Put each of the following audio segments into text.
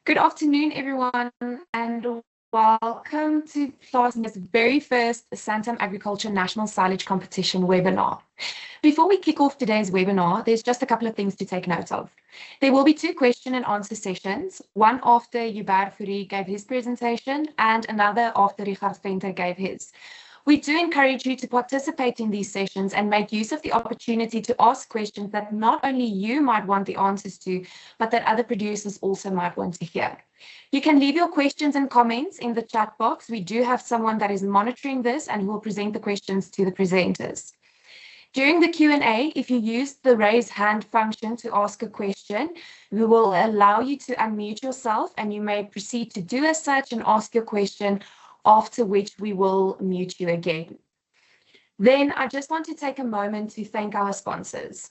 Good afternoon, everyone, and welcome to Plaasmeer's very first Santam Agriculture National Silage Competition webinar. Before we kick off today's webinar, there's just a couple of things to take note of. There will be two question and answer sessions, one after Hubert Fourie gave his presentation and another after Richard Venter gave his. We do encourage you to participate in these sessions and make use of the opportunity to ask questions that not only you might want the answers to, but that other producers also might want to hear. You can leave your questions and comments in the chat box. We do have someone that is monitoring this and who will present the questions to the presenters. During the Q&A, if you use the raise hand function to ask a question, we will allow you to unmute yourself and you may proceed to do as such and ask your question, after which we will mute you again. Then I just want to take a moment to thank our sponsors.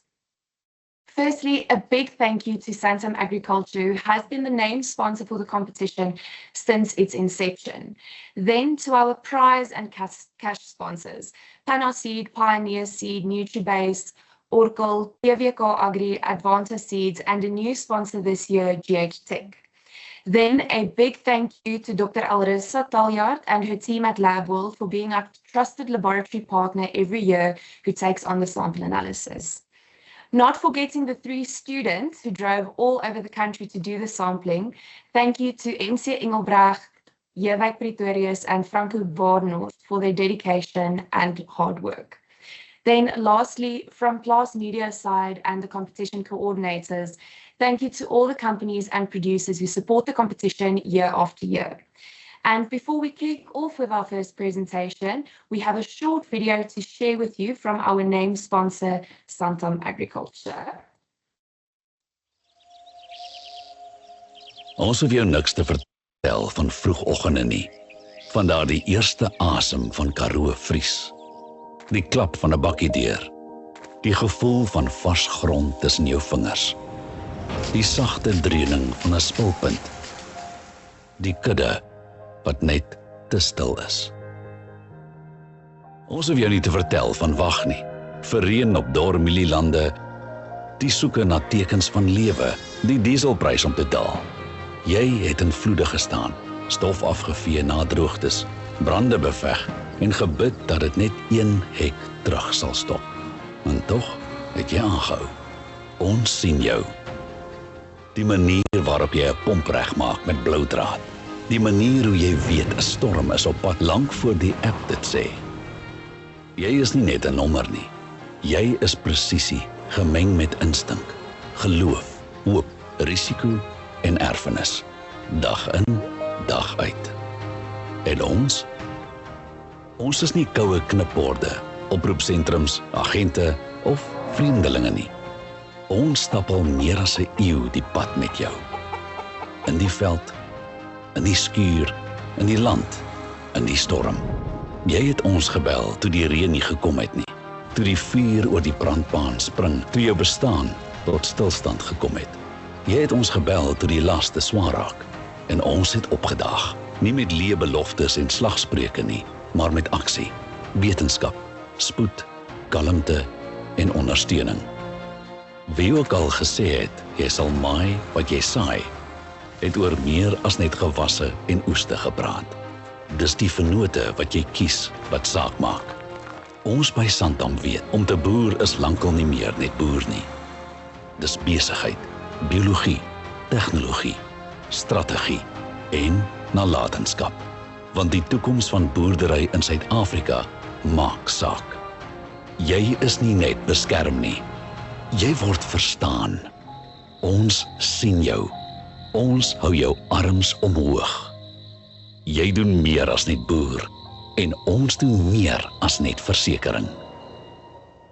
Firstly, a big thank you to Santam Agriculture, who has been the named sponsor for the competition since its inception. Then to our prize and cash sponsors, Pannar Seed, Pioneer Seed, Nutribase, Oracle, PVK Agri, Advanta Seeds, and a new sponsor this year, GH Tech. Then a big thank you to Dr. Alrissa Taljaard and her team at LabWorld for being our trusted laboratory partner every year who takes on the sample analysis. Not forgetting the 3 students who drove all over the country to do the sampling. Thank you to MC Engelbrecht, Jewijk Pretorius, and Franco Baardenhorst for their dedication and hard work. Then lastly, from Plaas Media side and the competition coordinators, thank you to all the companies and producers who support the competition year after year. And before we kick off with our first presentation, we have a short video to share with you from our name sponsor, Santam Agriculture. Ons hoef jou niks te vertel van vroegoggende nie, van daardie eerste asem van Karoo vries, die klap van 'n bakkie deur, die gevoel van vars grond tussen jou vingers, die sagte dreuning van 'n spulpunt, die kudde wat net te stil is. Ons hoef jou nie te vertel van wag nie, vir reën op dor mielielande, die soeke na tekens van lewe, die dieselprys om te daal. Jy het in vloede gestaan, stof afgevee na droogtes, brande beveg en gebid dat dit net 1 hek terug sal stop. En tog het jy aangehou. Ons sien jou. Die manier waarop jy 'n pomp regmaak met blou draad. Die manier hoe jy weet 'n storm is op pad lank voor die app dit sê. Jy is nie net 'n nommer nie. Jy is presisie, gemeng met instink, geloof, hoop, risiko en erfenis. Dag in, dag uit. En ons? Ons is nie koue knipborde, oproepsentrums, agente of vreemdelinge nie. Ons stap al meer as 'n eeu die pad met jou. In die veld, in die skuur, in die land, in die storm. Jy het ons gebel toe die reën nie gekom het nie, toe die vuur oor die brandbaan spring, toe jou bestaan tot stilstand gekom het. Jy het ons gebel toe die las te swaar raak en ons het opgedaag, nie met leë beloftes en slagspreuke nie, maar met aksie, wetenskap, spoed, kalmte en ondersteuning. Wie ook al gesê het, jy sal maai wat jy saai, het oor meer as net gewasse en oeste gepraat. Dis die vennote wat jy kies wat saak maak. Ons by Santam weet, om te boer is lankal nie meer net boer nie. Dis besigheid, biologie, tegnologie, strategie en nalatenskap. Want die toekoms van boerdery in Suid-Afrika maak saak. Jy is nie net beskerm nie. Jy word verstaan. Ons sien jou. Ons hou jou arms omhoog. Jy doen meer as net boer en ons doen meer as net versekering.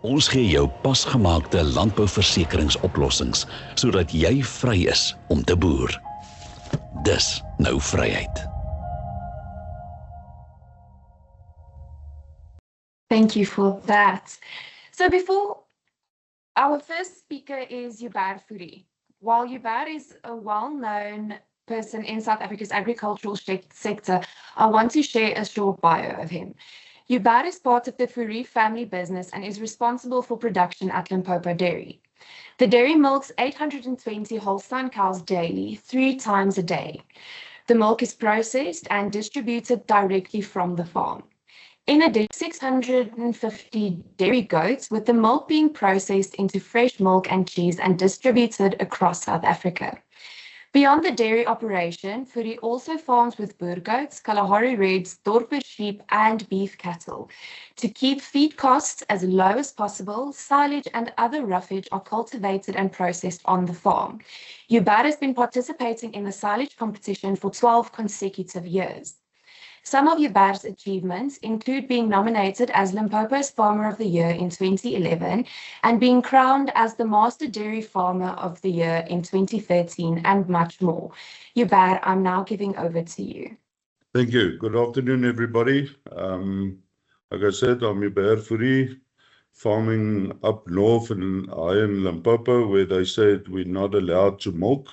Ons gee jou pasgemaakte landbouversekeringsoplossings sodat jy vry is om te boer. Dis nou vryheid. Thank you for that. So before our first speaker is Hubert Fourie. While Hubert is a well-known person in South Africa's agricultural sector, I want to share a short bio of him. Hubert is part of the Fourie family business and is responsible for production at Limpopo Dairy. The dairy milks 820 Holstein cows daily, 3 times a day. The milk is processed and distributed directly from the farm. In addition, 650 dairy goats, with the milk being processed into fresh milk and cheese and distributed across South Africa. Beyond the dairy operation, Fourie also farms with boer goats, Kalahari Reds, Dorper sheep, and beef cattle. To keep feed costs as low as possible, silage and other roughage are cultivated and processed on the farm. Ubat has been participating in the silage competition for 12 consecutive years. Some of Ubat's achievements include being nominated as Limpopo's Farmer of the Year in 2011 and being crowned as the Master Dairy Farmer of the Year in 2013 and much more. Ubat, I'm now giving over to you. Thank you. Good afternoon, everybody. Like I said, I'm Ubat Fourie, farming up north in Limpopo, where they said we're not allowed to milk.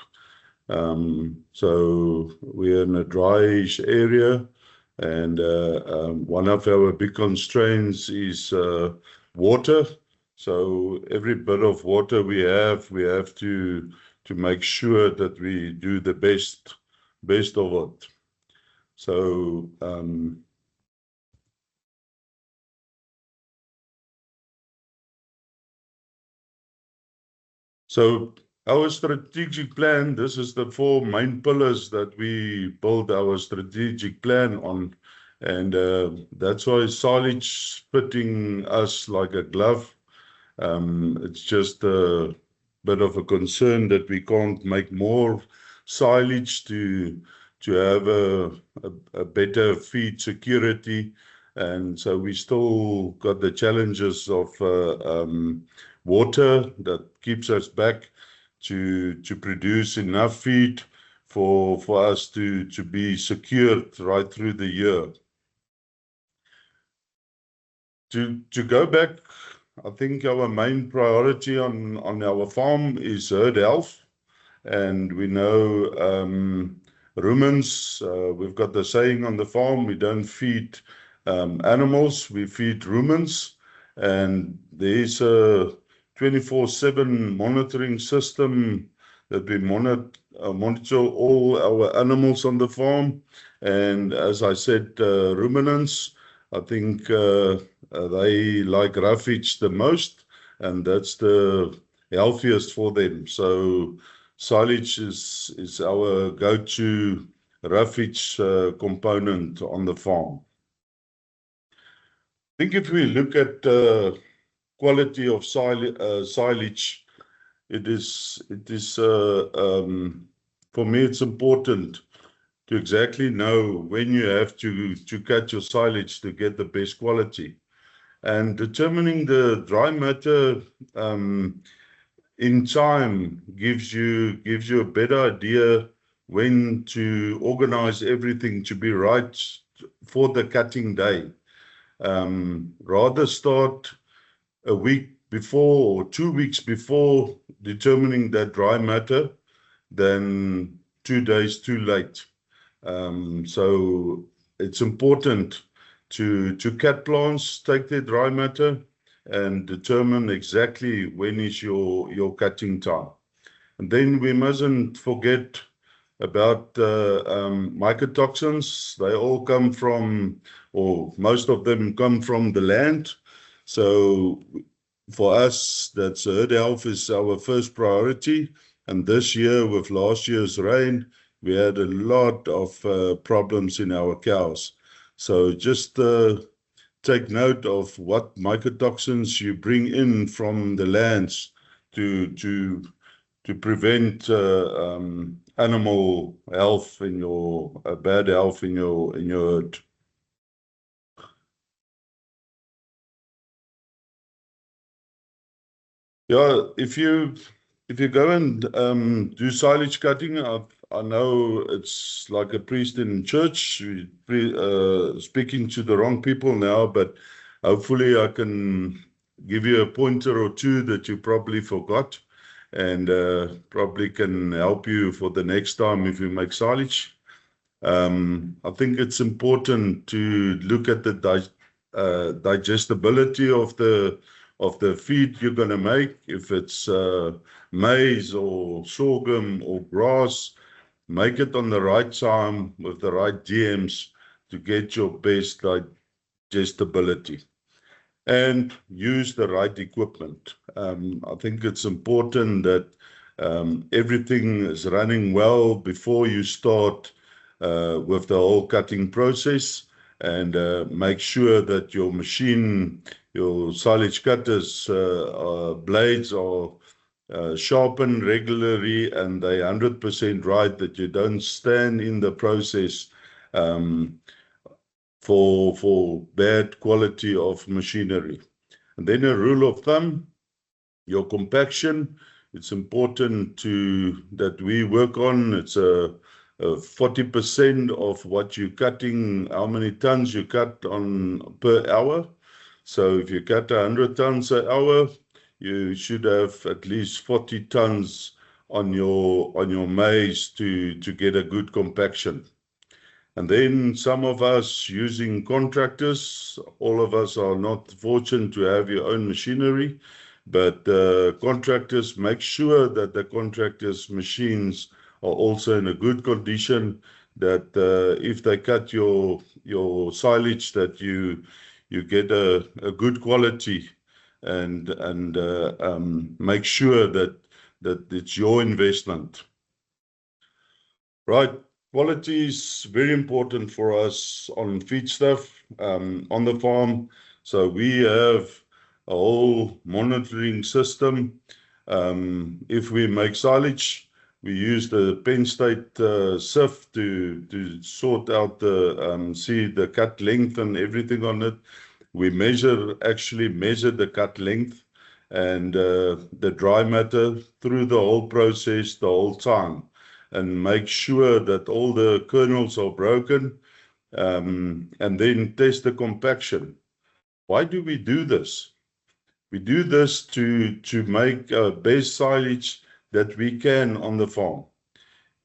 So we're in a dryish area. And one of our big constraints is water. So every bit of water we have to make sure that we do the best of it. So our strategic plan, this is the 4 main pillars that we build our strategic plan on. And that's why silage fitting us like a glove. It's just a bit of a concern that we can't make more silage to have a better feed security. And so we still got the challenges of water that keeps us back to produce enough feed for us to be secured right through the year. To go back, I think our main priority on our farm is herd health. And we know ruminants, we've got the saying on the farm, we don't feed animals, we feed ruminants. And there's a 24/7 monitoring system that we monitor all our animals on the farm. And as I said, ruminants, I think they like roughage the most, and that's the healthiest for them. So silage is our go-to roughage component on the farm. I think if we look at quality of silage, it is for me it's important to exactly know when you have to cut your silage to get the best quality. And determining the dry matter in time gives you a better idea when to organize everything to be right for the cutting day. Rather start a week before or 2 weeks before determining that dry matter than 2 days too late. So it's important to cut plants, take their dry matter, and determine exactly when is your cutting time. And then we mustn't forget about mycotoxins. They all come from, or most of them come from the land. So for us, that's herd health is our first priority. And this year, with last year's rain, we had a lot of problems in our cows. So just take note of what mycotoxins you bring in from the lands to prevent animal health in your bad health in your herd. Yeah, if you go and do silage cutting, I know it's like a priest in church, speaking to the wrong people now, but hopefully I can give you a pointer or two that you probably forgot, and probably can help you for the next time if you make silage. I think it's important to look at the digestibility of of the feed you're going to make. If it's maize or sorghum or grass, make it on the right time with the right GMs to get your best digestibility. And use the right equipment. I think it's important that everything is running well before you start with the whole cutting process, and make sure that your machine, your silage cutters blades are sharpened regularly and they 100% right, that you don't stand in the process for bad quality of machinery. And then a rule of thumb, your compaction, it's important that we work on. It's a 40% of what you're cutting, how many tons you cut on per hour. So if you cut 100 tons an hour, you should have at least 40 tons on your maize to get a good compaction. And then some of us using contractors, all of us are not fortunate to have your own machinery, but contractors, make sure that the contractors' machines are also in a good condition, that if they cut your silage, that you get a good quality, and make sure that it's your investment. Right. Quality is very important for us on feedstuff on the farm. So we have a whole monitoring system. If we make silage, we use the Penn State sieve to sort out see the cut length and everything on it. We actually measure the cut length and the dry matter through the whole process the whole time, and make sure that all the kernels are broken, and then test the compaction. Why do we do this? We do this to make best silage that we can on the farm.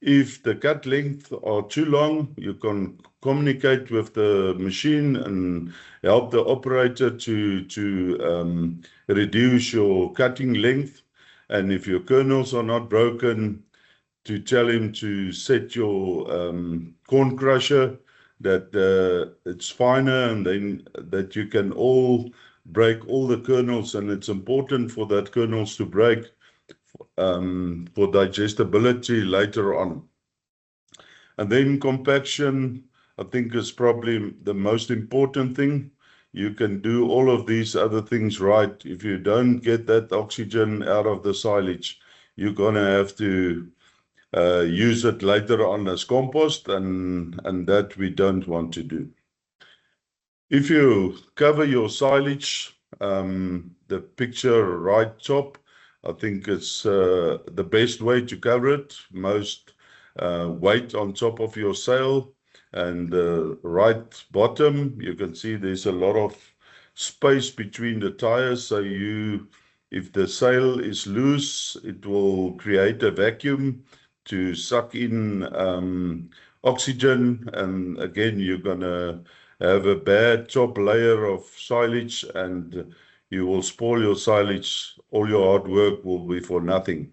If the cut length are too long, you can communicate with the machine and help the operator to reduce your cutting length. And if your kernels are not broken, to tell him to set your corn crusher that it's finer, and then that you can break all the kernels, and it's important for that kernels to break for digestibility later on. And then compaction, I think, is probably the most important thing. You can do all of these other things right. If you don't get that oxygen out of the silage, you're going to have to use it later on as compost, and that we don't want to do. If you cover your silage, the picture right top, I think it's the best way to cover it. Most weight on top of your sail, and the right bottom, you can see there's a lot of space between the tires. So if the sail is loose, it will create a vacuum to suck in oxygen, and again you're gonna have a bad top layer of silage, and you will spoil your silage. All your hard work will be for nothing.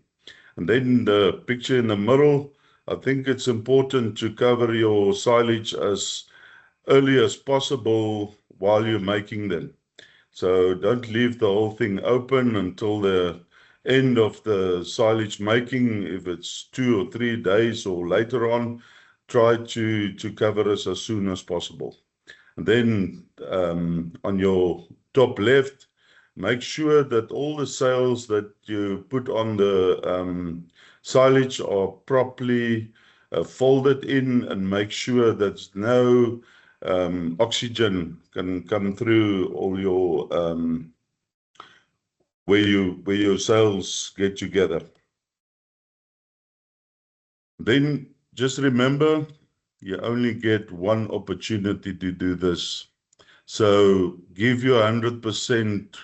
And then the picture in the middle, I think it's important to cover your silage as early as possible while you're making them. So don't leave the whole thing open until the end of the silage making. If it's 2 or 3 days or later on, try to cover us as soon as possible. And then on your top left, make sure that all the sails that you put on the silage are properly folded in, and make sure that no oxygen can come through all your where your sails get together. Then just remember, you only get one opportunity to do this. So give your 100%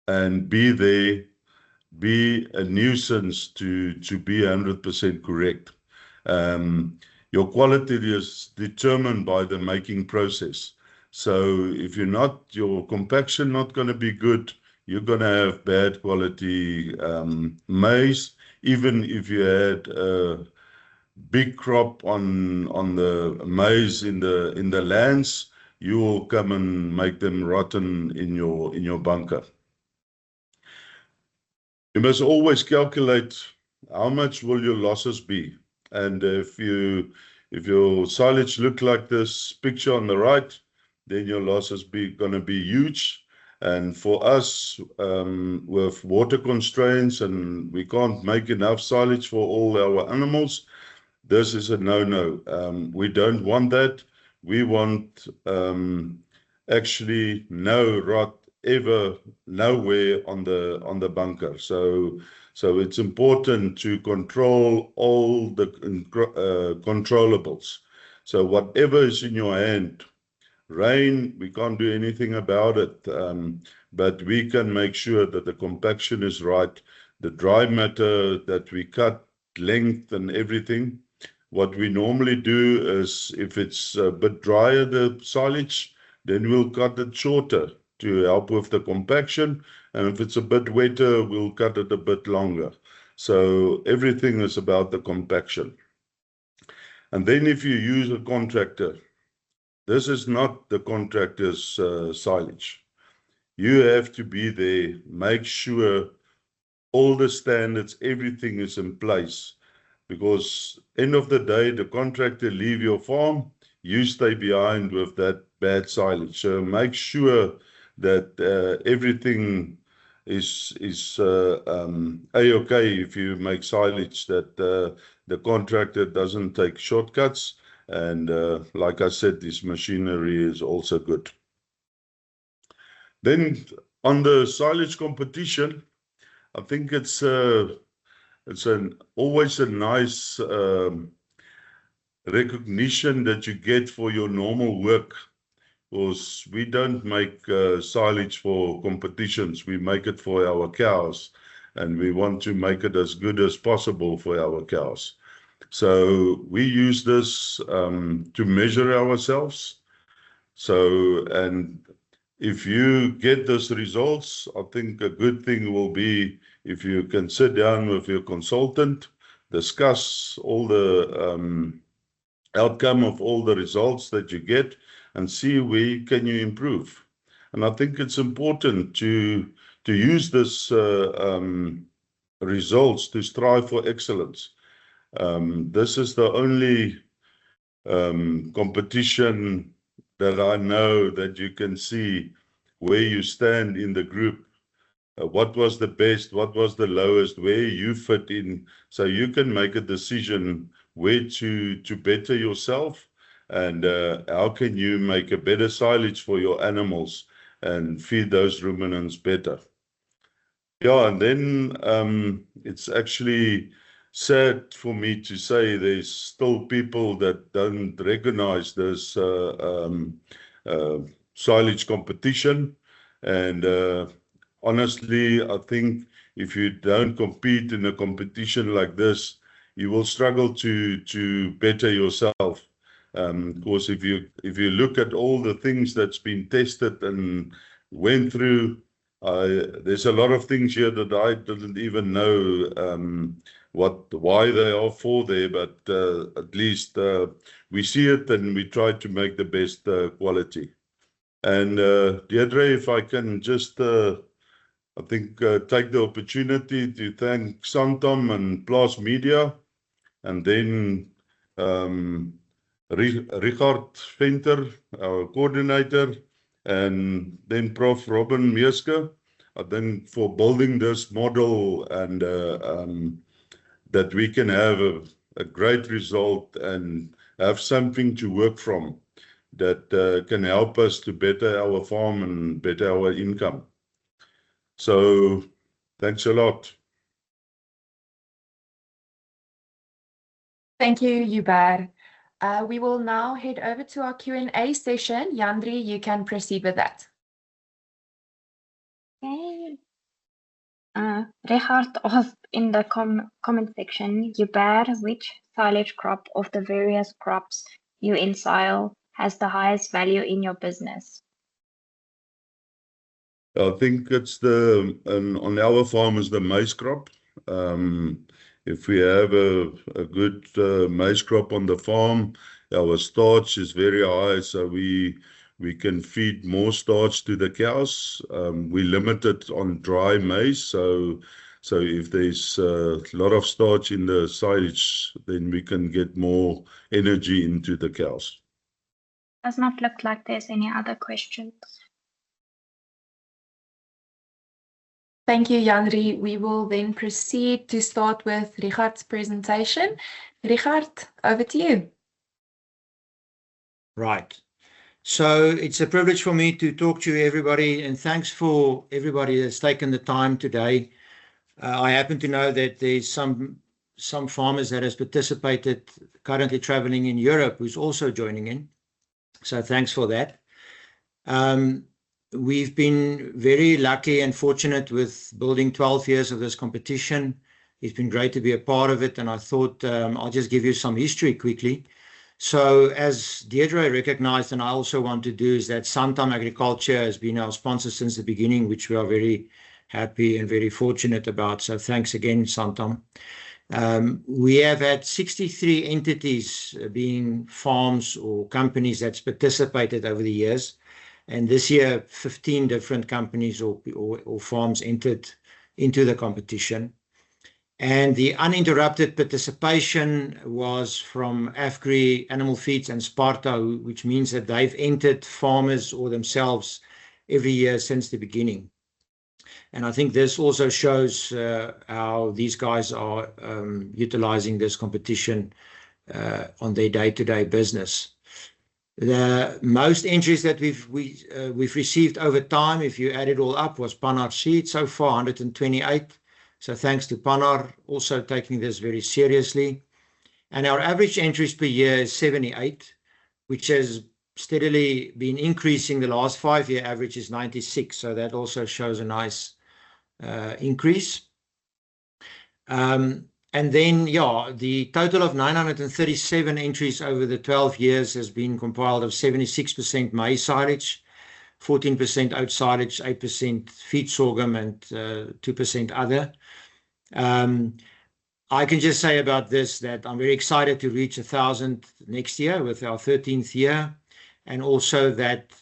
and be there. Be a nuisance to be 100% correct. Your quality is determined by the making process. So if your compaction not going to be good, you're going to have bad quality maize. Even if you had a big crop on the maize in the lands, you will come and make them rotten in your bunker. You must always calculate how much will your losses be. And if your silage look like this picture on the right, then your losses going to be huge. And for us, with water constraints and we can't make enough silage for all our animals, this is a no-no. We don't want that. We want actually no rot ever nowhere on the bunker. So it's important to control all the controllables. So whatever is in your hand, rain, we can't do anything about it, but we can make sure that the compaction is right, the dry matter that we cut, length and everything. What we normally do is if it's a bit drier, the silage, then we'll cut it shorter to help with the compaction. And if it's a bit wetter, we'll cut it a bit longer. So everything is about the compaction. And then if you use a contractor, this is not the contractor's silage. You have to be there, make sure all the standards, everything is in place. Because end of the day, the contractor leave your farm, you stay behind with that bad silage. So make sure that everything is a-okay if you make silage, that the contractor doesn't take shortcuts. And like I said, this machinery is also good. Then on the silage competition, I think it's always a nice recognition that you get for your normal work, because we don't make silage for competitions. We make it for our cows, and we want to make it as good as possible for our cows. So we use this to measure ourselves. So, and if you get those results, I think a good thing will be if you can sit down with your consultant, discuss all the outcome of all the results that you get, and see where can you improve. And I think it's important to use this results to strive for excellence. This is the only competition that I know that you can see where you stand in the group. What was the best, what was the lowest, where you fit in, so you can make a decision where to better yourself, and how can you make a better silage for your animals and feed those ruminants better. Yeah, and then it's actually sad for me to say there's still people that don't recognize this silage competition. And honestly, I think if you don't compete in a competition like this, you will struggle to better yourself. Because if you look at all the things that's been tested and went through, there's a lot of things here that I didn't even know why they are for there, but at least we see it and we try to make the best quality. And Deirdre, if I can just I think take the opportunity to thank Santam and Plaas Media, and then Richard Venter, our coordinator, and then Prof. Robin Meeske, I think, for building this model, and that we can have a great result and have something to work from that can help us to better our farm and better our income. So thanks a lot. Thank you, Hubert. We will now head over to our Q&A session. Yandri, you can proceed with that. Okay. Richard asked in the comment section, Hubert, which silage crop of the various crops you ensile has the highest value in your business? I think it's on our farm is the maize crop. If we have a good maize crop on the farm, our starch is very high, so we can feed more starch to the cows. We limit it on dry maize, so if there's a lot of starch in the silage, then we can get more energy into the cows. Does not look like there's any other questions. Thank you, Janri. We will then proceed to start with Richard's presentation. Richard, over to you. Right. So it's a privilege for me to talk to you, everybody, and thanks for everybody that's taken the time today. I happen to know that there's some farmers that has participated currently traveling in Europe who's also joining in. So thanks for that. We've been very lucky and fortunate with building 12 years of this competition. It's been great to be a part of it, and I thought I'll just give you some history quickly. So as Deirdre recognized, and I also want to do, is that Santam Agriculture has been our sponsor since the beginning, which we are very happy and very fortunate about. So thanks again, Santam. We have had 63 entities being farms or companies that's participated over the years. And this year, 15 different companies or farms entered into the competition. And the uninterrupted participation was from AFGRI, Animal Feeds and Sparta, which means that they've entered farmers or themselves every year since the beginning. And I think this also shows how these guys are utilizing this competition on their day-to-day business. The most entries that we've received over time, if you add it all up, was Pannar Seed so far, 128. So thanks to Pannar also taking this very seriously. And our average entries per year is 78, which has steadily been increasing. The last 5-year average is 96. So that also shows a nice increase. And then, the total of 937 entries over the 12 years has been compiled of 76% maize silage, 14% oat silage, 8% feed sorghum, and 2% other. I can just say about this that I'm very excited to reach 1,000 next year with our 13th year, and also that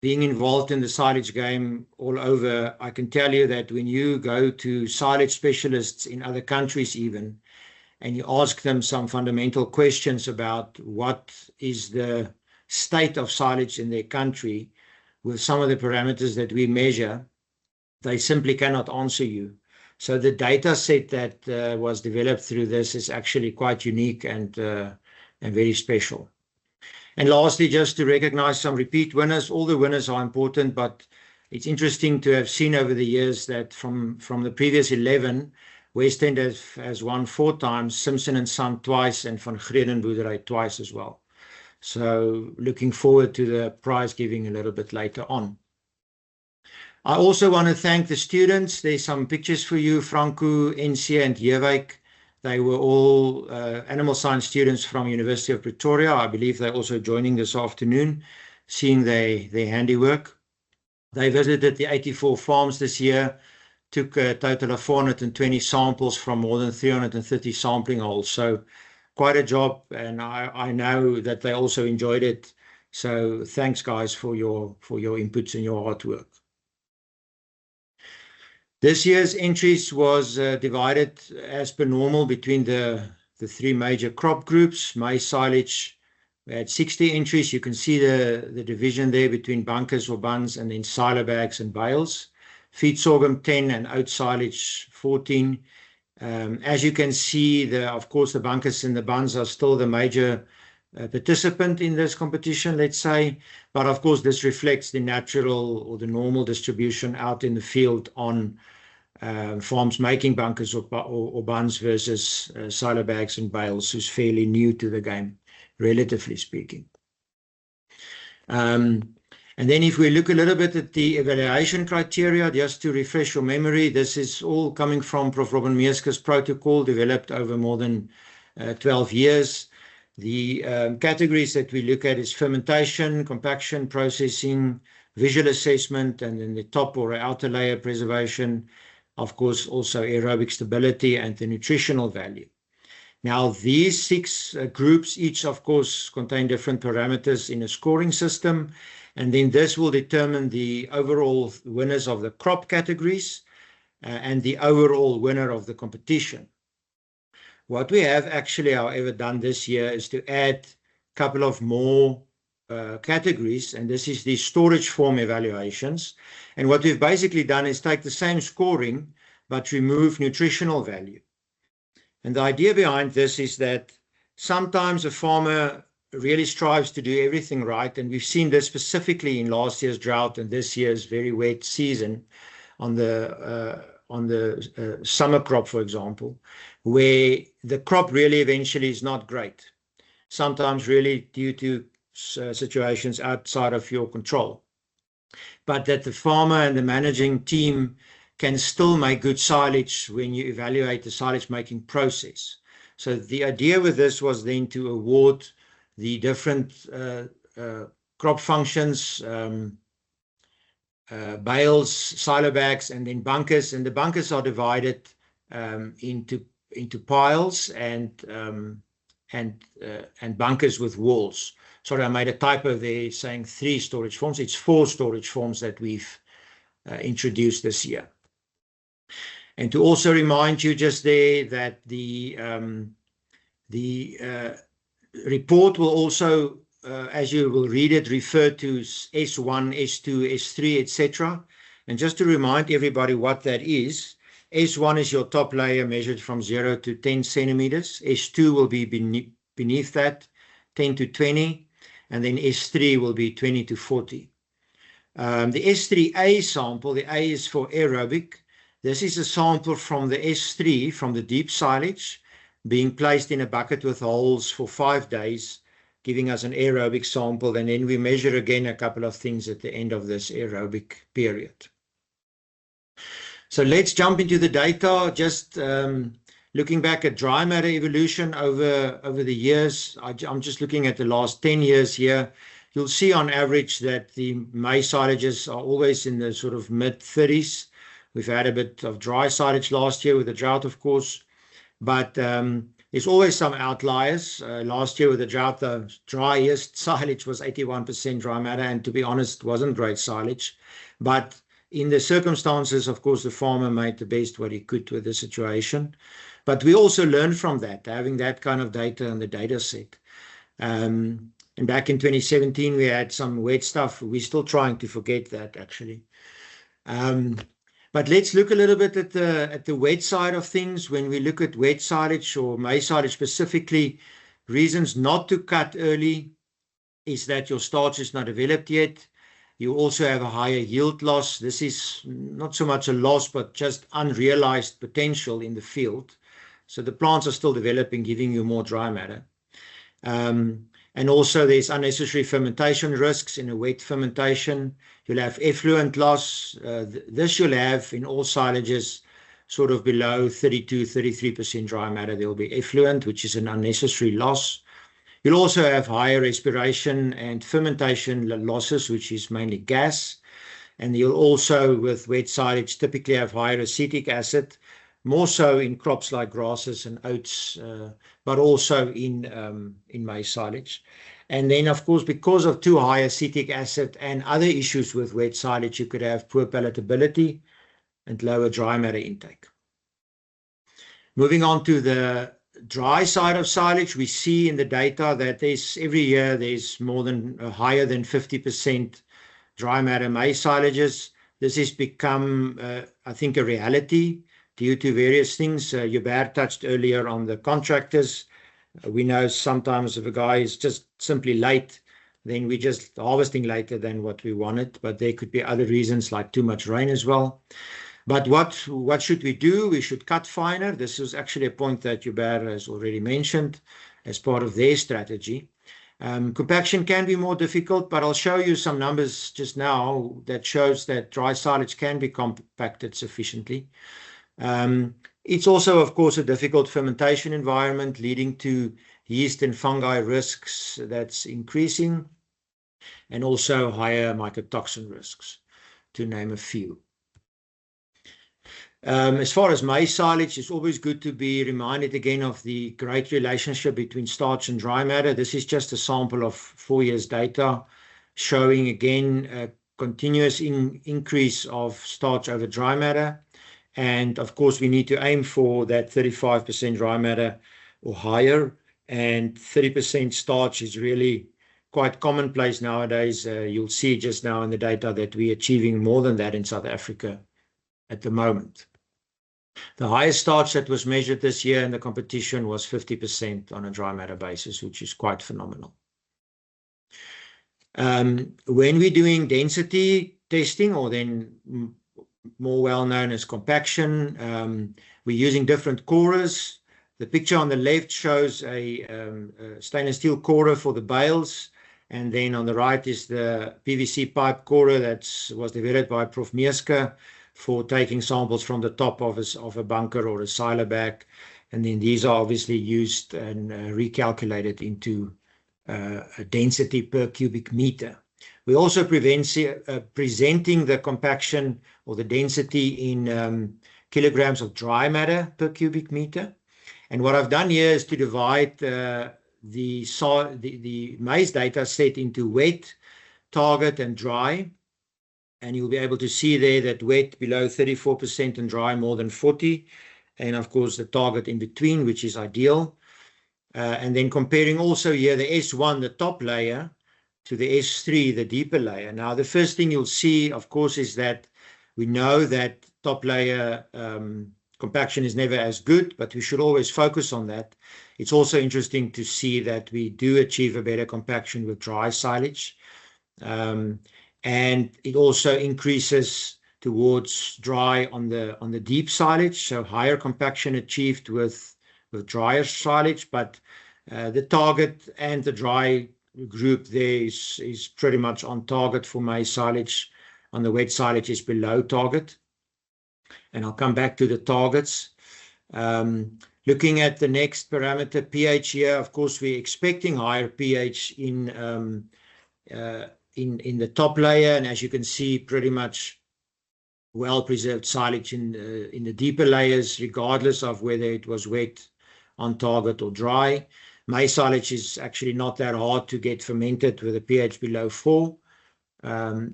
being involved in the silage game all over, I can tell you that when you go to silage specialists in other countries even, and you ask them some fundamental questions about what is the state of silage in their country with some of the parameters that we measure, they simply cannot answer you. So the data set that was developed through this is actually quite unique and very special. And lastly, just to recognize some repeat winners. All the winners are important, but it's interesting to have seen over the years that from the previous 11, West End has won 4 times, Simpson and Son twice, and Van Greden Boerdery twice as well. So looking forward to the prize giving a little bit later on. I also want to thank the students. There's some pictures for you, Franco, NC and Jewyk. They were all animal science students from University of Pretoria. I believe they're also joining this afternoon, seeing their handiwork. They visited the 84 farms this year, took a total of 420 samples from more than 330 sampling holes. So quite a job, and I know that they also enjoyed it. So thanks, guys, for your inputs and your hard work. This year's entries was divided as per normal between the 3 major crop groups. Maize silage, we had 60 entries. You can see the division there between bunkers or buns and then silo bags and bales. Feed sorghum 10 and oat silage 14. As you can see, of course, the bunkers and the buns are still the major participant in this competition, let's say. But of course, this reflects the natural or the normal distribution out in the field on farms making bunkers or buns versus silo bags and bales, who's fairly new to the game, relatively speaking. And then if we look a little bit at the evaluation criteria, just to refresh your memory, this is all coming from Prof. Robin Meerske's protocol developed over more than 12 years. The categories that we look at is fermentation, compaction, processing, visual assessment, and then the top or outer layer preservation, of course, also aerobic stability and the nutritional value. Now, these 6 groups, each, of course, contain different parameters in a scoring system, and then this will determine the overall winners of the crop categories and the overall winner of the competition. What we have actually, however, done this year is to add a couple of more categories, and this is the storage form evaluations. And what we've basically done is take the same scoring, but remove nutritional value. And the idea behind this is that sometimes a farmer really strives to do everything right, and we've seen this specifically in last year's drought and this year's very wet season on the summer crop, for example, where the crop really eventually is not great, sometimes really due to situations outside of your control, but that the farmer and the managing team can still make good silage when you evaluate the silage making process. So the idea with this was then to award the different crop functions, bales, silo bags, and then bunkers. And the bunkers are divided into piles and bunkers with walls. Sorry, I made a typo there saying 3 storage forms. It's 4 storage forms that we've introduced this year. And to also remind you just there that the report will also, as you will read it, refer to S1, S2, S3, etc. And just to remind everybody what that is, S1 is your top layer measured from 0 to 10 centimeters. S2 will be beneath that, 10 to 20. And then S3 will be 20 to 40. The S3A sample, the A is for aerobic. This is a sample from the S3, from the deep silage, being placed in a bucket with holes for 5 days, giving us an aerobic sample. And then we measure again a couple of things at the end of this aerobic period. So let's jump into the data. Just looking back at dry matter evolution over the years, I'm just looking at the last 10 years here. You'll see on average that the maize silages are always in the sort of mid-30s. We've had a bit of dry silage last year with the drought, of course, but there's always some outliers. Last year with the drought, the driest silage was 81% dry matter, and to be honest, wasn't great silage. But in the circumstances, of course, the farmer made the best what he could with the situation. But we also learned from that, having that kind of data in the data set. And back in 2017, we had some wet stuff. We're still trying to forget that, actually. But let's look a little bit at the wet side of things. When we look at wet silage or maize silage specifically, reasons not to cut early is that your starch is not developed yet. You also have a higher yield loss. This is not so much a loss, but just unrealized potential in the field. So the plants are still developing, giving you more dry matter. And also there's unnecessary fermentation risks in a wet fermentation. You'll have effluent loss. This you'll have in all silages sort of below 32, 33% dry matter. There will be effluent, which is an unnecessary loss. You'll also have higher respiration and fermentation losses, which is mainly gas. And you'll also, with wet silage, typically have higher acetic acid, more so in crops like grasses and oats, but also in maize silage. And then, of course, because of too high acetic acid and other issues with wet silage, you could have poor palatability and lower dry matter intake. Moving on to the dry side of silage, we see in the data that every year there's more than higher than 50% dry matter maize silages. This has become, I think, a reality due to various things. Hubert touched earlier on the contractors. We know sometimes if a guy is just simply late, then we're just harvesting later than what we wanted, but there could be other reasons like too much rain as well. But what should we do? We should cut finer. This is actually a point that Hubert has already mentioned as part of their strategy. Compaction can be more difficult, but I'll show you some numbers just now that shows that dry silage can be compacted sufficiently. It's also, of course, a difficult fermentation environment leading to yeast and fungi risks that's increasing, and also higher mycotoxin risks, to name a few. As far as maize silage, it's always good to be reminded again of the great relationship between starch and dry matter. This is just a sample of 4 years data showing again a continuous increase of starch over dry matter. And of course, we need to aim for that 35% dry matter or higher, and 30% starch is really quite commonplace nowadays. You'll see just now in the data that we're achieving more than that in South Africa at the moment. The highest starch that was measured this year in the competition was 50% on a dry matter basis, which is quite phenomenal. When we're doing density testing, or then more well known as compaction, we're using different corers. The picture on the left shows a stainless steel corer for the bales, and then on the right is the PVC pipe corer that was developed by Prof. Meeske for taking samples from the top of a bunker or a silo bag, and then these are obviously used and recalculated into a density per cubic meter. We also presenting the compaction or the density in kilograms of dry matter per cubic meter. And what I've done here is to divide the maize data set into wet, target, and dry. And you'll be able to see there that wet below 34% and dry more than 40%. And of course, the target in between, which is ideal. And then comparing also here the S1, the top layer, to the S3, the deeper layer. Now, the first thing you'll see, of course, is that we know that top layer compaction is never as good, but we should always focus on that. It's also interesting to see that we do achieve a better compaction with dry silage. And it also increases towards dry on the deep silage, so higher compaction achieved with drier silage, but the target and the dry group there is pretty much on target for maize silage. On the wet silage is below target. And I'll come back to the targets. Looking at the next parameter, pH here, of course, we're expecting higher pH in the top layer, and as you can see, pretty much well-preserved silage in the deeper layers, regardless of whether it was wet, on target, or dry. Maize silage is actually not that hard to get fermented with a pH below 4.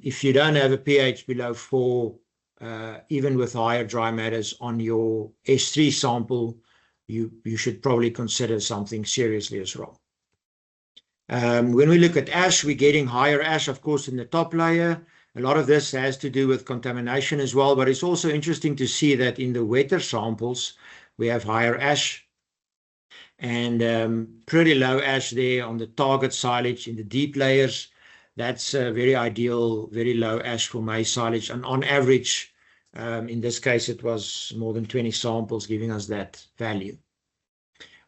If you don't have a pH below 4, even with higher dry matters on your S3 sample, you should probably consider something seriously as wrong. When we look at ash, we're getting higher ash, of course, in the top layer. A lot of this has to do with contamination as well, but it's also interesting to see that in the wetter samples, we have higher ash and pretty low ash there on the target silage in the deep layers. That's very ideal, very low ash for maize silage. And on average, in this case, it was more than 20 samples giving us that value.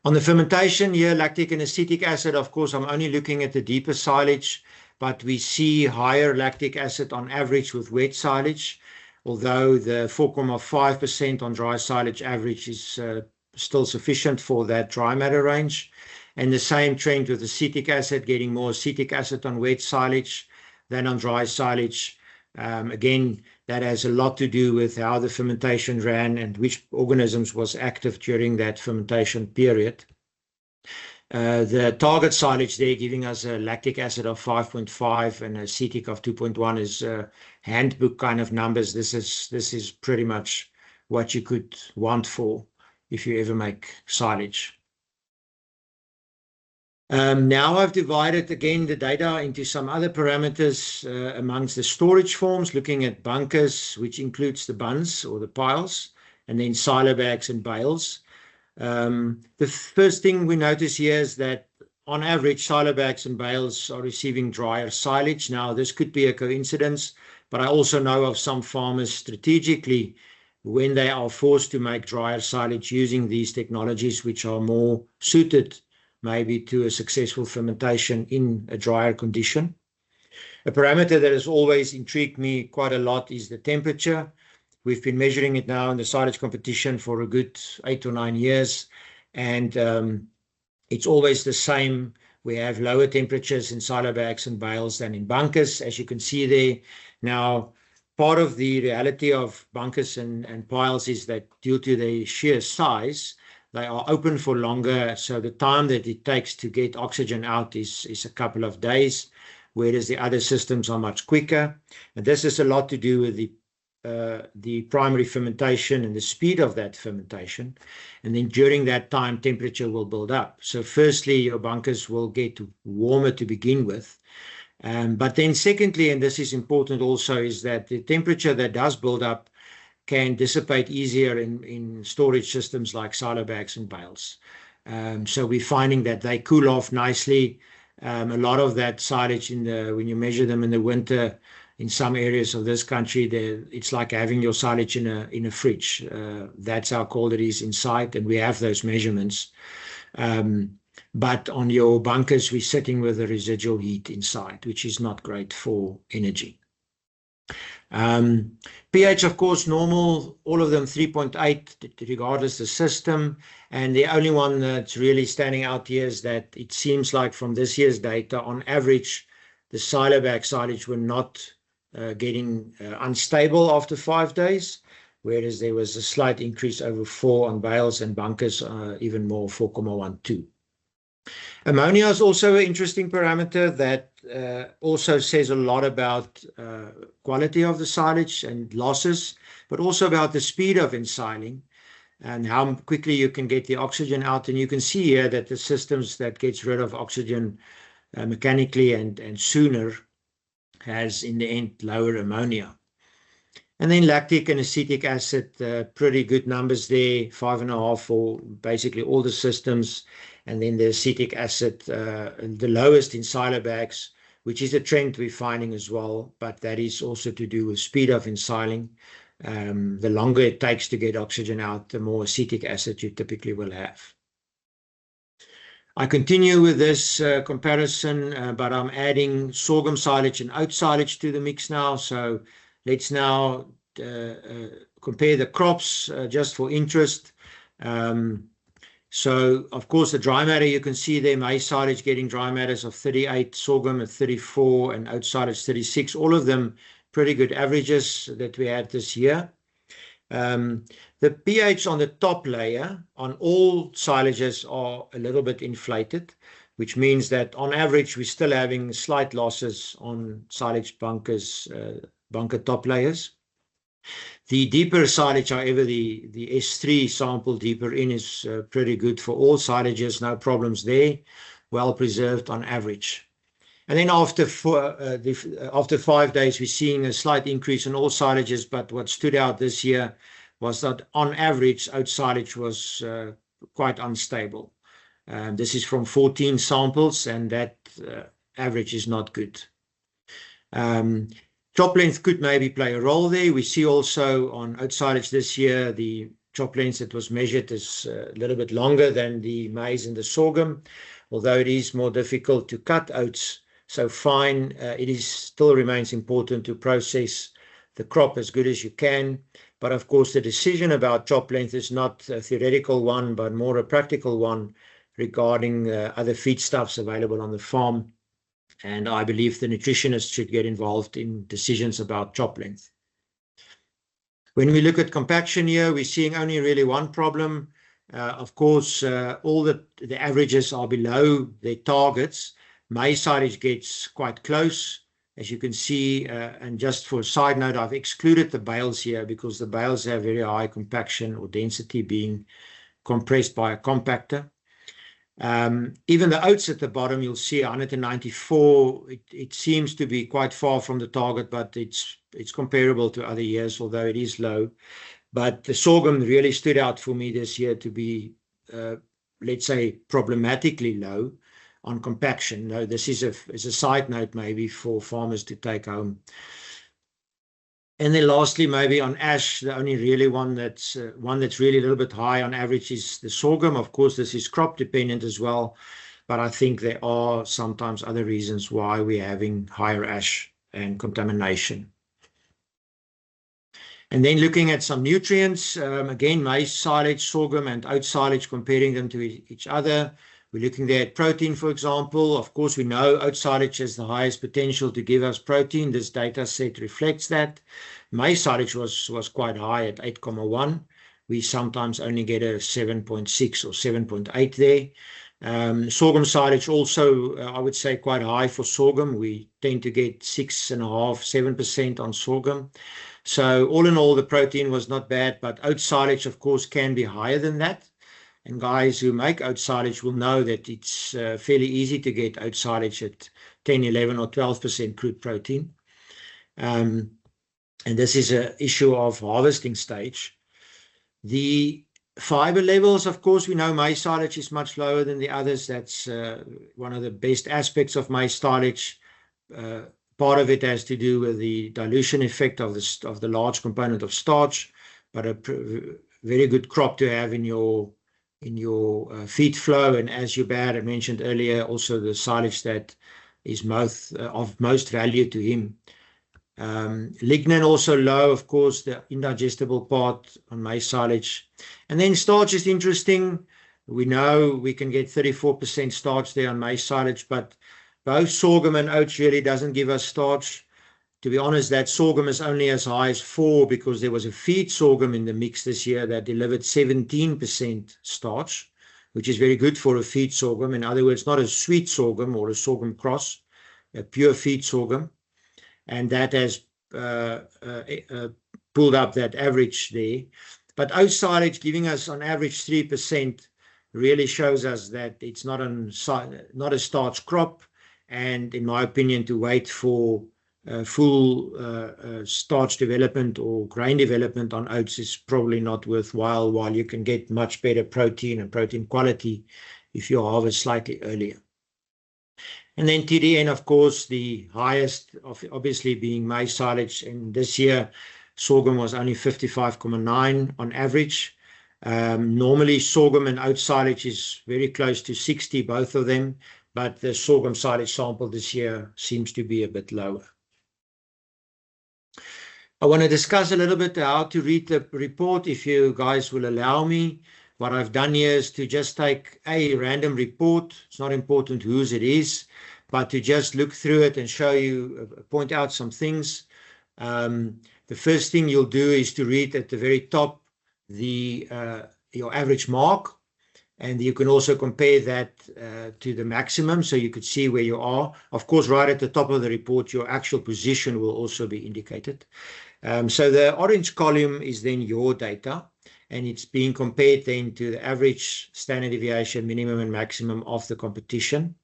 On the fermentation here, lactic and acetic acid, of course, I'm only looking at the deeper silage, but we see higher lactic acid on average with wet silage, although the 4.5% on dry silage average is still sufficient for that dry matter range. And the same trend with acetic acid, getting more acetic acid on wet silage than on dry silage. Again, that has a lot to do with how the fermentation ran and which organisms was active during that fermentation period. The target silage there giving us a lactic acid of 5.5 and acetic of 2.1 is handbook kind of numbers. This is pretty much what you could want for if you ever make silage. Now I've divided again the data into some other parameters amongst the storage forms, looking at bunkers, which includes the buns or the piles, and then silo bags and bales. The first thing we notice here is that on average, silo bags and bales are receiving drier silage. Now, this could be a coincidence, but I also know of some farmers strategically, when they are forced to make drier silage using these technologies, which are more suited maybe to a successful fermentation in a drier condition. A parameter that has always intrigued me quite a lot is the temperature. We've been measuring it now in the silage competition for a good 8 or 9 years. And It's always the same. We have lower temperatures in silo bags and bales than in bunkers, as you can see there. Now, part of the reality of bunkers and piles is that due to their sheer size, they are open for longer, so the time that it takes to get oxygen out is a couple of days, whereas the other systems are much quicker. And this has a lot to do with the primary fermentation and the speed of that fermentation. And then during that time, temperature will build up. So firstly, your bunkers will get warmer to begin with. But then secondly, and this is important also, is that the temperature that does build up can dissipate easier in storage systems like silo bags and bales. So we're finding that they cool off nicely. A lot of that silage when you measure them in the winter, in some areas of this country, it's like having your silage in a fridge. That's how cold it is inside, and we have those measurements. But on your bunkers, we're sitting with the residual heat inside, which is not great for energy. pH, of course, normal, all of them 3.8, regardless the system. And the only one that's really standing out here is that it seems like from this year's data, on average, the silo bag silage were not getting unstable after 5 days, whereas there was a slight increase over 4 on bales and bunkers, even more, 4.12. Ammonia is also an interesting parameter that also says a lot about quality of the silage and losses, but also about the speed of ensiling and how quickly you can get the oxygen out. And you can see here that the systems that gets rid of oxygen mechanically and sooner has in the end lower ammonia. And then lactic and acetic acid, pretty good numbers there, 5.5 for basically all the systems. And then the acetic acid, the lowest in silo bags, which is a trend we're finding as well, but that is also to do with speed of ensiling. The longer it takes to get oxygen out, the more acetic acid you typically will have. I continue with this comparison, but I'm adding sorghum silage and oat silage to the mix now. So let's now compare the crops just for interest. So, of course, the dry matter, you can see there, maize silage getting dry matters of 38, sorghum at 34, and oat silage 36. All of them pretty good averages that we had this year. The pH on the top layer on all silages are a little bit inflated, which means that on average we're still having slight losses on silage bunkers, bunker top layers. The deeper silage, however, the S3 sample deeper in is pretty good for all silages, no problems there, well preserved on average. And then after 5 days, we're seeing a slight increase in all silages, but what stood out this year was that on average, oat silage was quite unstable. This is from 14 samples, and that average is not good. Chop length could maybe play a role there. We see also on oat silage this year, the chop length that was measured is a little bit longer than the maize and the sorghum, although it is more difficult to cut oats so fine. It still remains important to process the crop as good as you can. But of course, the decision about chop length is not a theoretical one, but more a practical one regarding other feedstuffs available on the farm. And I believe the nutritionists should get involved in decisions about chop length. When we look at compaction here, we're seeing only really one problem. Of course, all the averages are below their targets. Maize silage gets quite close, as you can see. And just for a side note, I've excluded the bales here because the bales have very high compaction or density being compressed by a compactor. Even the oats at the bottom, you'll see 194. It seems to be quite far from the target, but it's comparable to other years, although it is low. But the sorghum really stood out for me this year to be, let's say, problematically low on compaction. Now, this is a side note maybe for farmers to take home. And then lastly, maybe on ash, the only really one that's really a little bit high on average is the sorghum. Of course, this is crop dependent as well, but I think there are sometimes other reasons why we're having higher ash and contamination. And then looking at some nutrients, again, maize silage, sorghum, and oat silage, comparing them to each other. We're looking there at protein, for example. Of course, we know oat silage has the highest potential to give us protein. This data set reflects that. Maize silage was quite high at 8,1. We sometimes only get a 7.6 or 7.8 there. Sorghum silage also, I would say, quite high for sorghum. We tend to get 6.5%, 7% on sorghum. So all in all, the protein was not bad, but oat silage, of course, can be higher than that. And guys who make oat silage will know that it's fairly easy to get oat silage at 10, 11 or 12% crude protein. And this is an issue of harvesting stage. The fiber levels, of course, we know maize silage is much lower than the others. That's one of the best aspects of maize silage. Part of it has to do with the dilution effect of the large component of starch, but a very good crop to have in your feed flow. And as Hubert had mentioned earlier, also the silage that is of most value to him. Lignin also low, of course, the indigestible part on maize silage. And then starch is interesting. We know we can get 34% starch there on maize silage, but both sorghum and oats really doesn't give us starch. To be honest, that sorghum is only as high as 4 because there was a feed sorghum in the mix this year that delivered 17% starch, which is very good for a feed sorghum. In other words, not a sweet sorghum or a sorghum cross, a pure feed sorghum. And that has pulled up that average there. But oat silage giving us on average 3% really shows us that it's not a starch crop. And in my opinion, to wait for full starch development or grain development on oats is probably not worthwhile, while you can get much better protein and protein quality if you harvest slightly earlier. And then TDN, of course, the highest, obviously being maize silage. And this year, sorghum was only 55.9 on average. Normally, sorghum and oat silage is very close to 60, both of them. But the sorghum silage sample this year seems to be a bit lower. I want to discuss a little bit how to read the report, if you guys will allow me. What I've done here is to just take a random report. It's not important whose it is, but to just look through it and show you, point out some things. The first thing you'll do is to read at the very top your average mark, and you can also compare that to the maximum, so you could see where you are. Of course, right at the top of the report, your actual position will also be indicated. So the orange column is then your data, and it's being compared then to the average, standard deviation, minimum and maximum of the competition.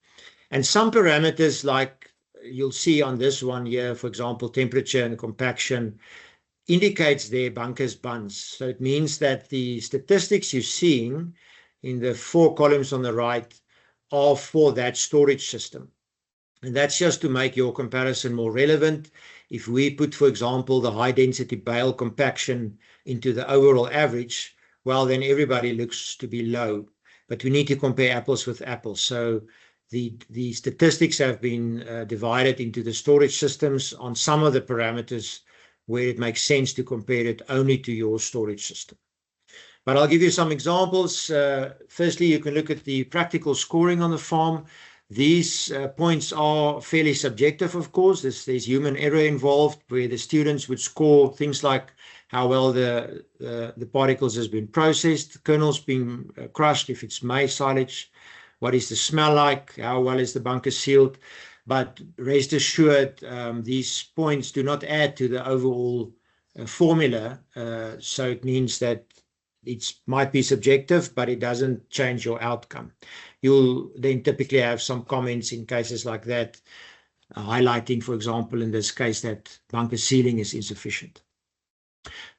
And some parameters, like you'll see on this one here, for example, temperature and compaction, indicates their bunkers buns. So it means that the statistics you're seeing in the 4 columns on the right are for that storage system. And that's just to make your comparison more relevant. If we put, for example, the high density bale compaction into the overall average, well, then everybody looks to be low. But we need to compare apples with apples. So the statistics have been divided into the storage systems on some of the parameters where it makes sense to compare it only to your storage system. But I'll give you some examples. Firstly, you can look at the practical scoring on the farm. These points are fairly subjective, of course. There's human error involved, where the students would score things like how well the particles has been processed, the kernels being crushed, if it's maize silage, what is the smell like, how well is the bunker sealed. But rest assured, these points do not add to the overall formula. So it means that it might be subjective, but it doesn't change your outcome. You'll then typically have some comments in cases like that, highlighting, for example, in this case, that bunker sealing is insufficient.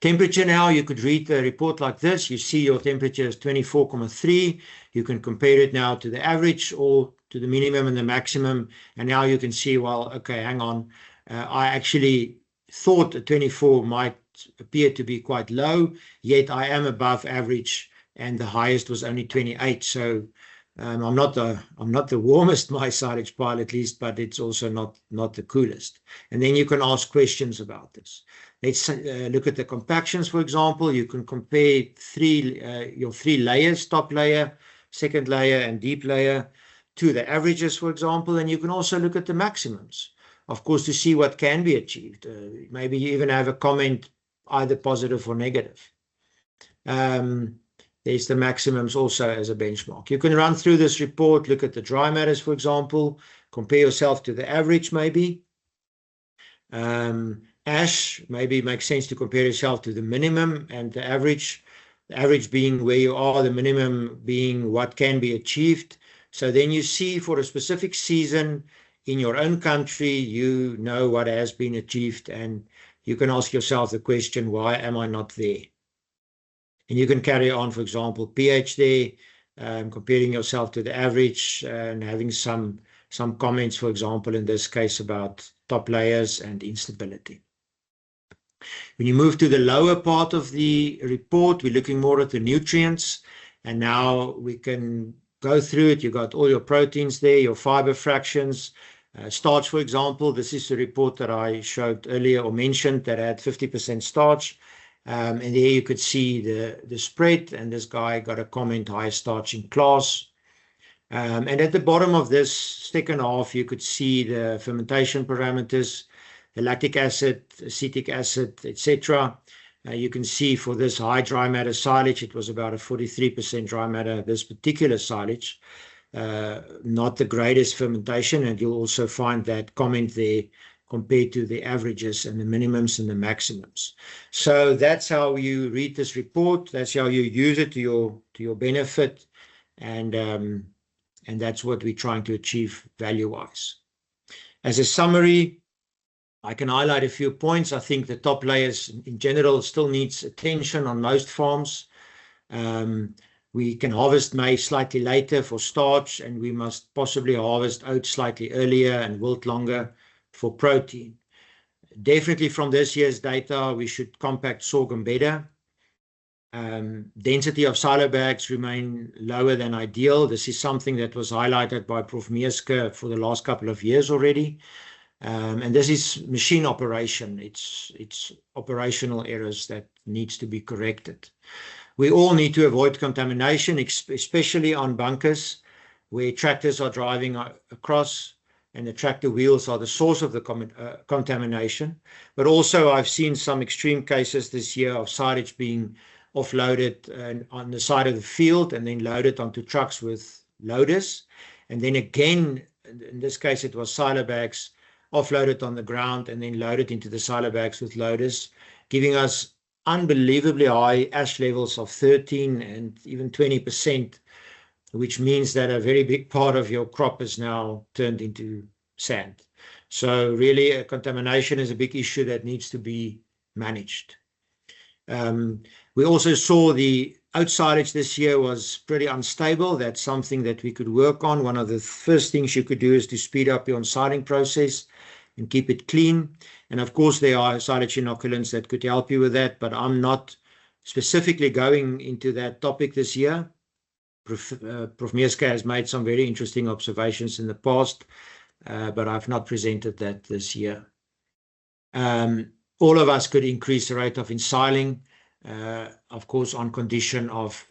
Temperature now, you could read the report like this. You see your temperature is 24.3. You can compare it now to the average or to the minimum and the maximum. And now you can see, well, okay, hang on. I actually thought a 24 might appear to be quite low, yet I am above average, and the highest was only 28. So I'm not the warmest maize silage pile, at least, but it's also not the coolest. And then you can ask questions about this. Let's look at the compactions, for example. You can compare your 3 layers: top layer, second layer and deep layer to the averages, for example, and you can also look at the maximums, of course, to see what can be achieved. Maybe you even have a comment, either positive or negative. There's the maximums also as a benchmark. You can run through this report, look at the dry matters, for example, compare yourself to the average maybe. Ash, maybe it makes sense to compare yourself to the minimum and the average being where you are, the minimum being what can be achieved. So then you see for a specific season in your own country, you know what has been achieved, and you can ask yourself the question, why am I not there? And you can carry on, for example, pH there, comparing yourself to the average and having some comments, for example, in this case about top layers and instability. When you move to the lower part of the report, we're looking more at the nutrients, and now we can go through it. You got all your proteins there, your fiber fractions, starch, for example. This is the report that I showed earlier or mentioned that had 50% starch. And there you could see the spread, and this guy got a comment, high starch in class. And at the bottom of this second half, you could see the fermentation parameters, the lactic acid, acetic acid, etc. You can see for this high dry matter silage, it was about a 43% dry matter, this particular silage, not the greatest fermentation, and you'll also find that comment there compared to the averages and the minimums and the maximums. So that's how you read this report. That's how you use it to your benefit, and that's what we're trying to achieve value-wise. As a summary, I can highlight a few points. I think the top layers in general still needs attention on most farms. We can harvest maize slightly later for starch, and we must possibly harvest oats slightly earlier and wilt longer for protein. Definitely from this year's data, we should compact sorghum better. Density of silo bags remain lower than ideal. This is something that was highlighted by Prof. Meeske for the last couple of years already. And this is machine operation. It's operational errors that needs to be corrected. We all need to avoid contamination, especially on bunkers where tractors are driving across, and the tractor wheels are the source of the contamination. But also I've seen some extreme cases this year of silage being offloaded on the side of the field and then loaded onto trucks with loaders. And then again, in this case, it was silo bags offloaded on the ground and then loaded into the silo bags with loaders, giving us unbelievably high ash levels of 13 and even 20%, which means that a very big part of your crop is now turned into sand. So really, contamination is a big issue that needs to be managed. We also saw the oat silage this year was pretty unstable. That's something that we could work on. One of the first things you could do is to speed up your on-siling process and keep it clean. And of course, there are silage inoculants that could help you with that, but I'm not specifically going into that topic this year. Prof. Meeske has made some very interesting observations in the past, but I've not presented that this year. All of us could increase the rate of ensiling, of course, on condition of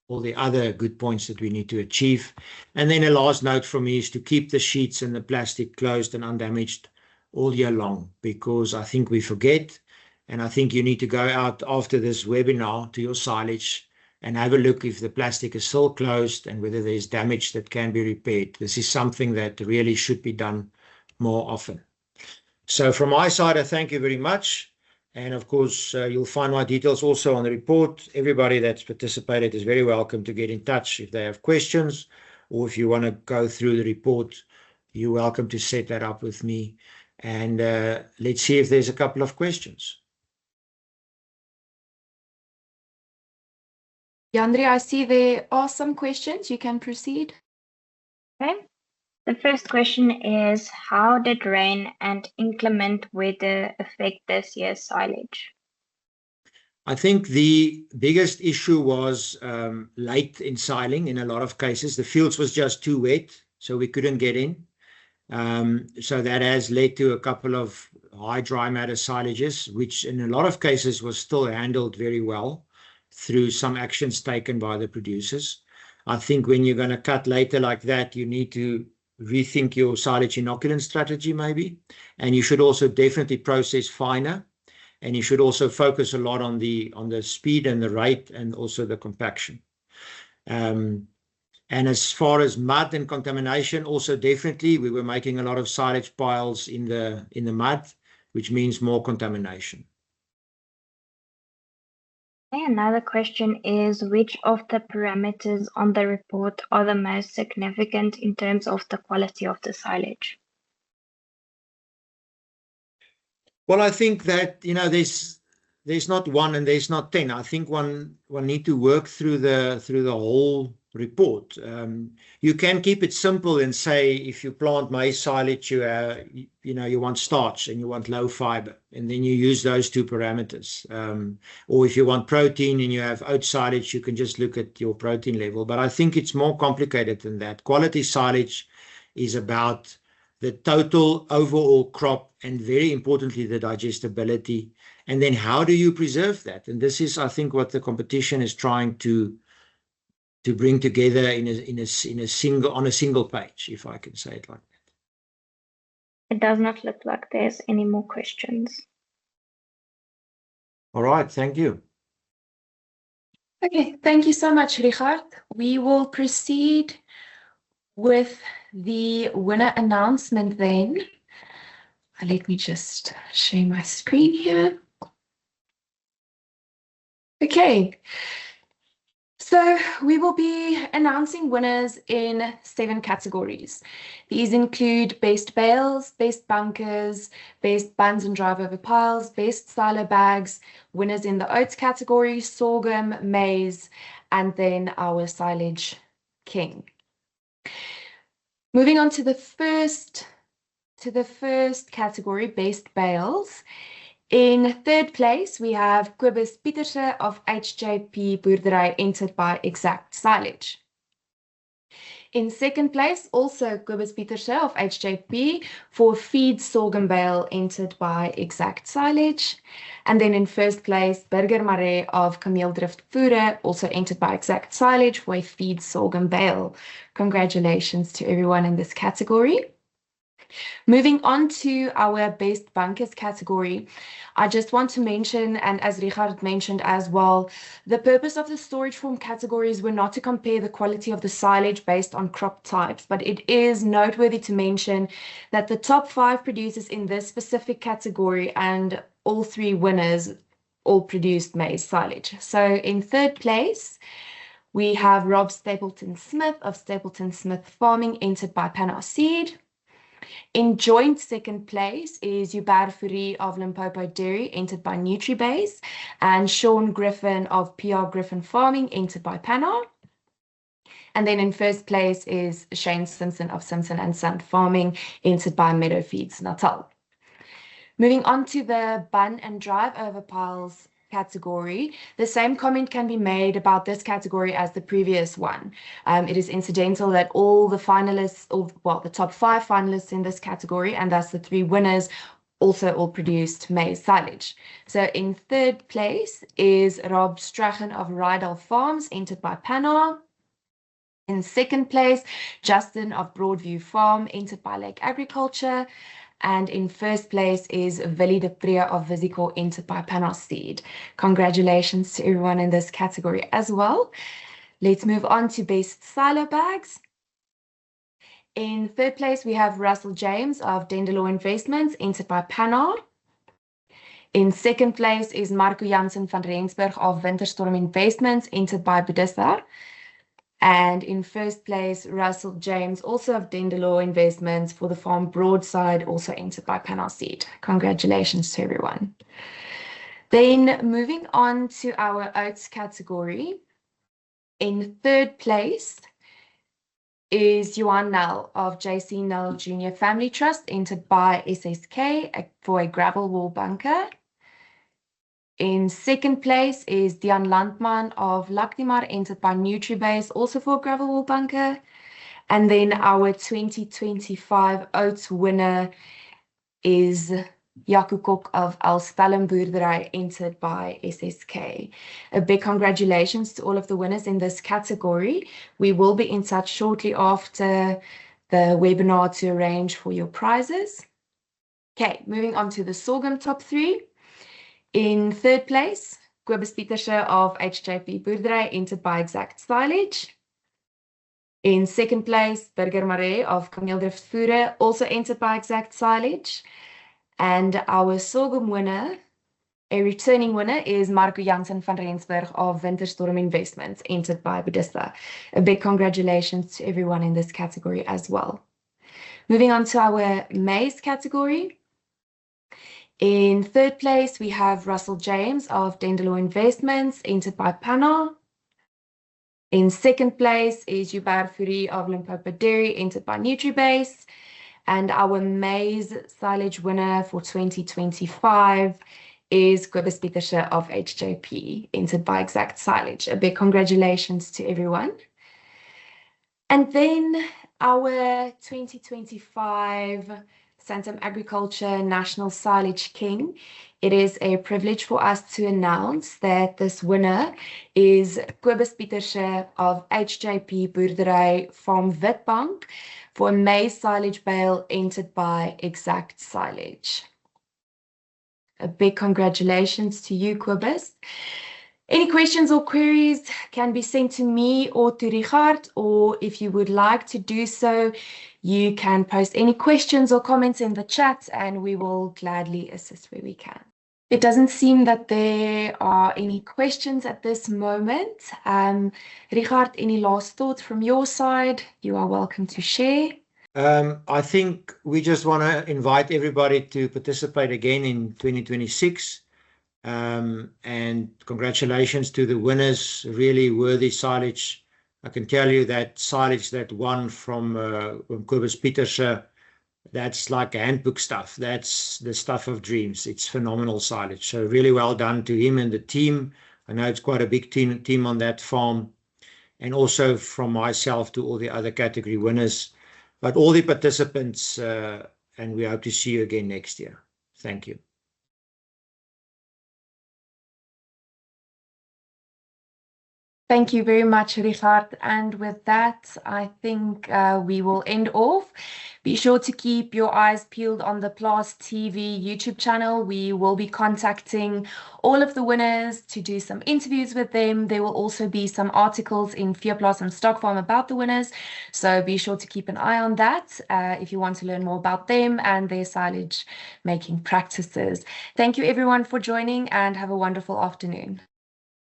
all the other good points that we need to achieve. And then a last note from me is to keep the sheets and the plastic closed and undamaged all year long, because I think we forget, and I think you need to go out after this webinar to your silage and have a look if the plastic is still closed and whether there's damage that can be repaired. This is something that really should be done more often. So from my side, I thank you very much. And of course, you'll find my details also on the report. Everybody that's participated is very welcome to get in touch if they have questions, or if you want to go through the report, you're welcome to set that up with me. And let's see if there's a couple of questions. Yandri, I see there are some questions. You can proceed. Okay. The first question is, how did rain and inclement weather affect this year's silage? I think the biggest issue was late ensiling in a lot of cases. The fields was just too wet, so we couldn't get in. So that has led to a couple of high dry matter silages, which in a lot of cases was still handled very well through some actions taken by the producers. I think when you're going to cut later like that, you need to rethink your silage inoculant strategy maybe. And you should also definitely process finer. And you should also focus a lot on the speed and the rate and also the compaction. And as far as mud and contamination, also definitely we were making a lot of silage piles in the mud, which means more contamination. Okay, another question is, which of the parameters on the report are the most significant in terms of the quality of the silage? Well, I think that, there's not one and there's not 10. I think one need to work through the whole report. You can keep it simple and say, if you plant maize silage, you want starch and you want low fiber, and then you use those two parameters. Or if you want protein and you have oat silage, you can just look at your protein level. But I think it's more complicated than that. Quality silage is about the total overall crop and, very importantly, the digestibility. And then how do you preserve that? And this is, I think, what the competition is trying to bring together on a single page, if I can say it like that. It does not look like there's any more questions. All right, thank you. Okay, thank you so much, Richard. We will proceed with the winner announcement then. Let me just share my screen here. Okay. So we will be announcing winners in 7 categories. These include best bales, best bunkers, best buns and drive over piles, best silo bags, winners in the oats category, sorghum, maize, and then our silage king. Moving on to the first category, best bales. In 3rd place, we have Kobus Pieterse of HJP Boerdery, entered by Exact Silage. In 2nd place, also Kobus Pieterse of HJP for feed sorghum bale, entered by Exact Silage. And then in 1st place, Burger Marais of Kameeldrift Voere, also entered by Exact Silage for a feed sorghum bale. Congratulations to everyone in this category. Moving on to our best bunkers category, I just want to mention, and as Richard mentioned as well, the purpose of the storage form categories were not to compare the quality of the silage based on crop types, but it is noteworthy to mention that the top 5 producers in this specific category and all 3 winners all produced maize silage. So in 3rd place, we have Rob Stapleton Smith of Stapleton Smith Farming, entered by Pannar Seed. In joint 2nd place is Hubert Fourie of Limpopo Dairy, entered by NutriBase, and Sean Griffin of PR Griffin Farming, entered by Pannar. And then in 1st place is Shane Simpson of Simpson and Son Farming, entered by Meadow Feeds Natal. Moving on to the bun and drive over piles category, the same comment can be made about this category as the previous one. It is incidental that all the finalists, the top 5 finalists in this category, and thus the 3 winners, also all produced maize silage. So in 3rd place is Rob Strachan of Rydal Farms, entered by Pannar. In 2nd place, Justin of Broadview Farm, entered by Lake Agriculture. And in 1st place is Willie de Pre of Visico, entered by Pannar Seed. Congratulations to everyone in this category as well. Let's move on to best silo bags. In 3rd place, we have Russell James of Denderlaw Investments, entered by Pannar. In 2nd place is Marco Jansen van Rensburg of Winterstorm Investments, entered by Budissa. And in 1st place, Russell James, also of Denderlaw Investments, for the farm Broadside, also entered by Pannar Seed. Congratulations to everyone. Then moving on to our oats category. In 3rd place is Johan Nell of JC Nell Junior Family Trust, entered by SSK for a gravel wool bunker. In 2nd place is Dian Landman of Lactimar, entered by NutriBase, also for gravel wool bunker. And then our 2025 oats winner is Jaco Kok of Alstellum Boerdery, entered by SSK. A big congratulations to all of the winners in this category. We will be in touch shortly after the webinar to arrange for your prizes. Okay, moving on to the sorghum top 3. In third place, Kobus Pieterse of HJP Boerdery, entered by Exact Silage. In second place, Burger Maree of Kameeldrift Voere, also entered by Exact Silage. And our sorghum winner, a returning winner, is Marco Jansen van Rensburg of Winterstorm Investments, entered by Budisa. A big congratulations to everyone in this category as well. Moving on to our maize category. In third place, we have Russell James of Dendelor Investments, entered by Pana. In second place is Hubert Fourie of Limpopo Dairy, entered by Nutribase. And our maize silage winner for 2025 is Kobus Pieterse of HJP, entered by Exact Silage. A big congratulations to everyone. And then our 2025 Santam Agriculture National Silage King. It is a privilege for us to announce that this winner is Kobus Pieterse of HJP Boerdery from Witbank for a maize silage bale, entered by Exact Silage. A big congratulations to you, Kobus. Any questions or queries can be sent to me or to Richard, or if you would like to do so, you can post any questions or comments in the chat and we will gladly assist where we can. It doesn't seem that there are any questions at this moment. Richard, any last thoughts from your side? You are welcome to share. I think we just want to invite everybody to participate again in 2026. And congratulations to the winners, really worthy silage. I can tell you that silage that won from Kobus Pieterse, that's like handbook stuff. That's the stuff of dreams. It's phenomenal silage. So really well done to him and the team. I know it's quite a big team on that farm. And also from myself to all the other category winners, but all the participants, and we hope to see you again next year. Thank you. Thank you very much, Richard. And with that, I think we will end off. Be sure to keep your eyes peeled on the PLAS TV YouTube channel. We will be contacting all of the winners to do some interviews with them. There will also be some articles in Veeplaas and Stockfarm about the winners. So be sure to keep an eye on that if you want to learn more about them and their silage making practices. Thank you everyone for joining and have a wonderful afternoon.